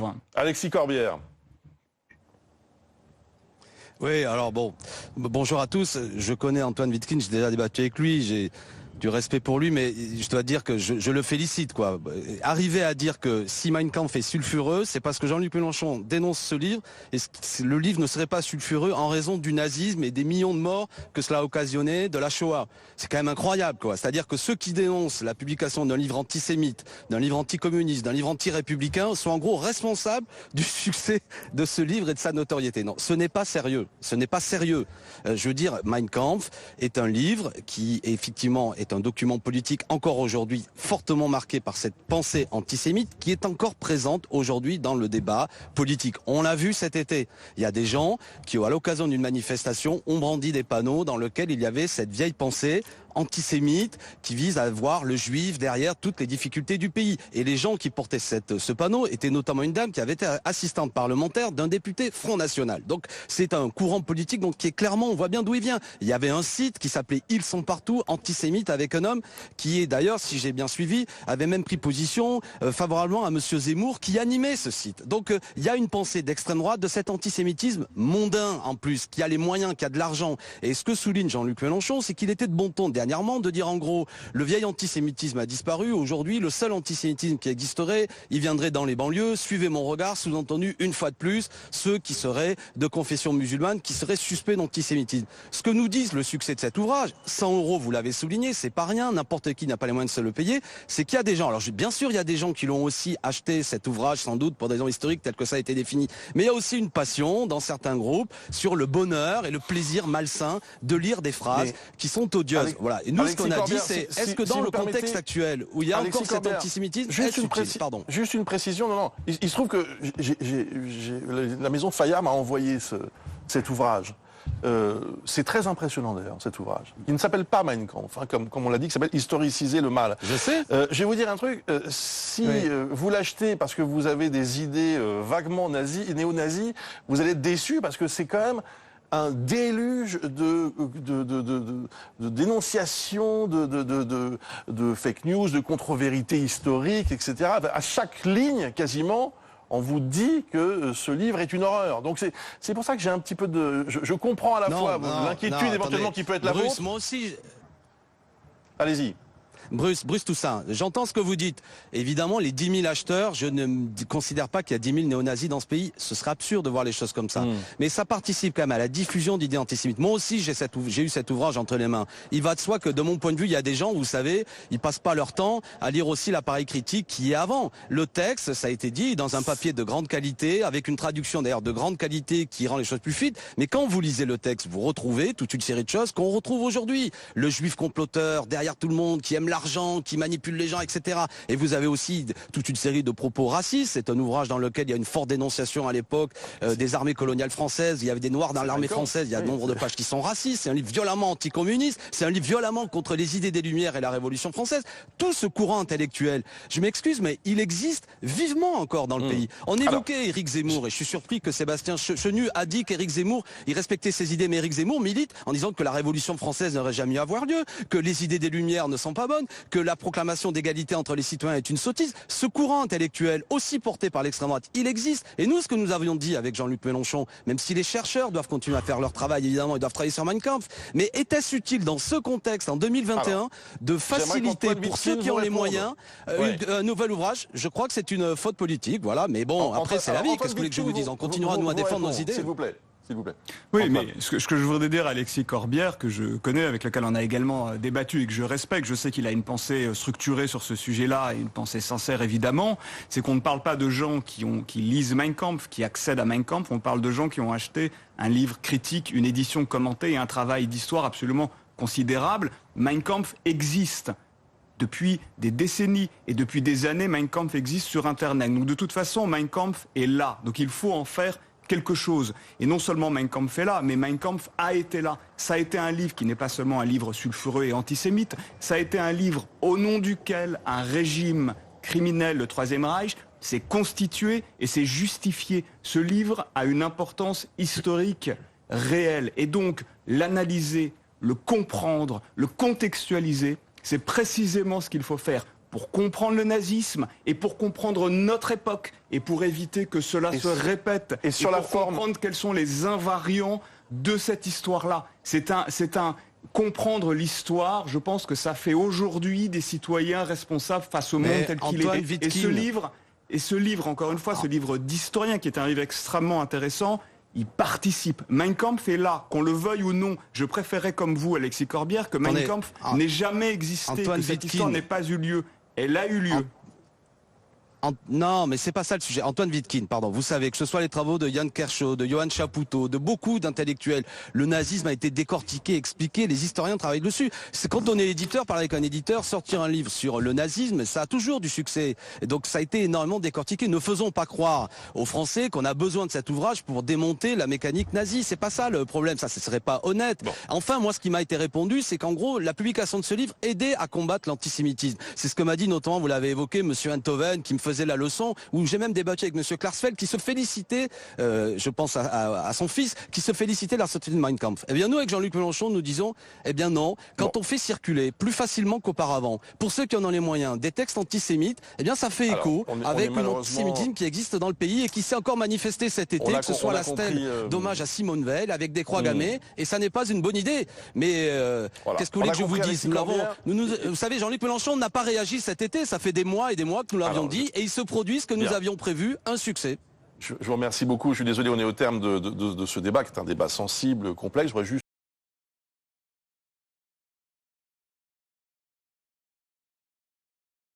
livre. Alexis Corbière. Oui, alors bonjour à tous. Je connais Antoine Wittgenstein, j'ai déjà débattu avec lui, j'ai du respect pour lui, mais je dois dire que je le félicite, quoi. Arriver à dire que si Mein Kampf est sulfureux, c'est parce que Jean-Luc Mélenchon dénonce ce livre, et le livre ne serait pas sulfureux en raison du nazisme et des millions de morts que cela a occasionné, de la Shoah. C'est quand même incroyable, quoi. C'est-à-dire que ceux qui dénoncent la publication d'un livre antisémite, d'un livre anticommuniste, d'un livre anti-républicain, sont en gros responsables du succès de ce livre et de sa notoriété. Non, ce n'est pas sérieux. Ce n'est pas sérieux. Je veux dire, Mein Kampf est un livre qui, effectivement, est un document politique encore aujourd'hui fortement marqué par cette pensée antisémite qui est encore présente aujourd'hui dans le débat politique. On l'a vu cet été. Il y a des gens qui, à l'occasion d'une manifestation, ont brandi des panneaux dans lesquels il y avait cette vieille pensée antisémite qui vise à voir le juif derrière toutes les difficultés du pays. Et les gens qui portaient ce panneau étaient notamment une dame qui avait été assistante parlementaire d'un député Front National. Donc c'est un courant politique donc qui est clairement, on voit bien d'où il vient. Il y avait un site qui s'appelait Ils sont partout, antisémite, avec un homme qui est d'ailleurs, si j'ai bien suivi, avait même pris position favorablement à monsieur Zemmour qui animait ce site. Donc il y a une pensée d'extrême droite de cet antisémitisme mondain en plus, qui a les moyens, qui a de l'argent. Et ce que souligne Jean-Luc Mélenchon, c'est qu'il était de bon ton dernièrement de dire en gros le vieil antisémitisme a disparu, aujourd'hui le seul antisémitisme qui existerait, il viendrait dans les banlieues, suivez mon regard, sous-entendu une fois de plus, ceux qui seraient de confession musulmane, qui seraient suspects d'antisémitisme. Ce que nous disent le succès de cet ouvrage, 100 €, vous l'avez souligné, c'est pas rien, n'importe qui n'a pas les moyens de se le payer, c'est qu'il y a des gens, alors bien sûr il y a des gens qui l'ont aussi acheté cet ouvrage sans doute pour des raisons historiques telles que ça a été défini, mais il y a aussi une passion dans certains groupes sur le bonheur et le plaisir malsain de lire des phrases qui sont odieuses. Voilà. Et nous, ce qu'on a dit, c'est est-ce que dans le contexte actuel, où il y a encore cet antisémitisme, juste une précision, non. Il se trouve que la maison Fayard m'a envoyé cet ouvrage. C'est très impressionnant d'ailleurs, cet ouvrage. Il ne s'appelle pas Mein Kampf, hein, comme on l'a dit, il s'appelle Historiciser le mal. Je sais. Je vais vous dire un truc, si vous l'achetez parce que vous avez des idées vaguement néo-nazis, vous allez être déçu parce que c'est quand même un déluge de dénonciations, de fake news, de contre-vérités historiques, etc. À chaque ligne, quasiment, on vous dit que ce livre est une horreur. Donc c'est pour ça que j'ai un petit peu de... Je comprends à la fois l'inquiétude éventuellement qui peut être la vôtre. Moi aussi... Allez-y. Bruce Toussaint, j'entends ce que vous dites. Évidemment, les 10 000 acheteurs, je ne considère pas qu'il y a 10 000 néo-nazis dans ce pays. Ce serait absurde de voir les choses comme ça. Mais ça participe quand même à la diffusion d'idées antisémites. Moi aussi, j'ai eu cet ouvrage entre les mains. Il va de soi que, de mon point de vue, il y a des gens, vous savez, ils passent pas leur temps à lire aussi l'appareil critique qui est avant. Le texte, ça a été dit, dans un papier de grande qualité, avec une traduction d'ailleurs de grande qualité qui rend les choses plus fluides. Mais quand vous lisez le texte, vous retrouvez toute une série de choses qu'on retrouve aujourd'hui. Le juif comploteur, derrière tout le monde, qui aime l'argent, qui manipule les gens, etc. Et vous avez aussi toute une série de propos racistes. C'est un ouvrage dans lequel il y a une forte dénonciation à l'époque des armées coloniales françaises. Il y avait des noirs dans l'armée française. Il y a nombre de pages qui sont racistes. C'est un livre violemment anticommuniste. C'est un livre violemment contre les idées des Lumières et la Révolution française. Tout ce courant intellectuel, je m'excuse, mais il existe vivement encore dans le pays. On évoquait Éric Zemmour et je suis surpris que Sébastien Chenu a dit qu'Éric Zemmour, il respectait ses idées, mais Éric Zemmour milite en disant que la Révolution française n'aurait jamais dû avoir lieu, que les idées des Lumières ne sont pas bonnes, que la proclamation d'égalité entre les citoyens est une sottise. Ce courant intellectuel, aussi porté par l'extrême droite, il existe. Et nous, ce que nous avions dit avec Jean-Luc Mélenchon, même si les chercheurs doivent continuer à faire leur travail, évidemment, ils doivent travailler sur Mein Kampf, mais était-ce utile dans ce contexte, en 2021, de faciliter pour ceux qui ont les moyens un nouvel ouvrage? Je crois que c'est une faute politique, voilà. Mais bon, après, c'est la vie. Qu'est-ce que vous voulez que je vous dise? On continuera, nous, à défendre nos idées. S'il vous plaît. Oui, mais ce que je voudrais dire à Alexis Corbière, que je connais, avec lequel on a également débattu et que je respecte, je sais qu'il a une pensée structurée sur ce sujet-là et une pensée sincère évidemment, c'est qu'on ne parle pas de gens qui lisent Mein Kampf, qui accèdent à Mein Kampf, on parle de gens qui ont acheté un livre critique, une édition commentée et un travail d'histoire absolument considérable. Mein Kampf existe. Depuis des décennies et depuis des années, Mein Kampf existe sur Internet. Donc de toute façon, Mein Kampf est là. Donc il faut en faire quelque chose. Et non seulement Mein Kampf est là, mais Mein Kampf a été là. Ça a été un livre qui n'est pas seulement un livre sulfureux et antisémite, ça a été un livre au nom duquel un régime criminel, le Troisième Reich, s'est constitué et s'est justifié. Ce livre a une importance historique réelle. Et donc, l'analyser, le comprendre, le contextualiser, c'est précisément ce qu'il faut faire. pour comprendre le nazisme et pour comprendre notre époque et pour éviter que cela se répète et sur la forme, comprendre quels sont les invariants de cette histoire-là. C'est un comprendre l'histoire. Je pense que ça fait aujourd'hui des citoyens responsables face au monde tel qu'il est. Et ce livre, encore une fois, ce livre d'historien qui est un livre extrêmement intéressant, il participe. Mein Kampf est là, qu'on le veuille ou non. Je préférais, comme vous, Alexis Corbière, que Mein Kampf n'ait jamais existé, que cette histoire n'ait pas eu lieu. Elle a eu lieu. Non, mais c'est pas ça le sujet. Antoine Wittgen, pardon. Vous savez que ce soit les travaux de Jan Kershaw, de Johann Chapoutot, de beaucoup d'intellectuels, le nazisme a été décortiqué, expliqué, les historiens travaillent dessus. C'est quand on est éditeur, parler avec un éditeur, sortir un livre sur le nazisme, ça a toujours du succès. Et donc ça a été énormément décortiqué. Ne faisons pas croire aux Français qu'on a besoin de cet ouvrage pour démonter la mécanique nazie. C'est pas ça le problème, ça serait pas honnête. Bon. Enfin, moi, ce qui m'a été répondu, c'est qu'en gros, la publication de ce livre aidait à combattre l'antisémitisme. C'est ce que m'a dit notamment, vous l'avez évoqué, monsieur Enthoven, qui me faisait la leçon, où j'ai même débattu avec monsieur Klarsfeld qui se félicitait, je pense à son fils, qui se félicitait de la sortie de Mein Kampf. Eh bien nous, avec Jean-Luc Mélenchon, nous disons, eh bien non, quand on fait circuler plus facilement qu'auparavant, pour ceux qui en ont les moyens, des textes antisémites, eh bien ça fait écho avec l'antisémitisme qui existe dans le pays et qui s'est encore manifesté cet été, que ce soit la stèle d'hommage à Simone Veil avec des croix gammées, et ça n'est pas une bonne idée. Mais qu'est-ce que vous voulez que je vous dise? Vous savez, Jean-Luc Mélenchon n'a pas réagi cet été, ça fait des mois et des mois que nous l'avions dit, et il se produit ce que nous avions prévu, un succès. Je vous remercie beaucoup. Je suis désolé, on est au terme de ce débat, qui est un débat sensible, complexe. Je voudrais juste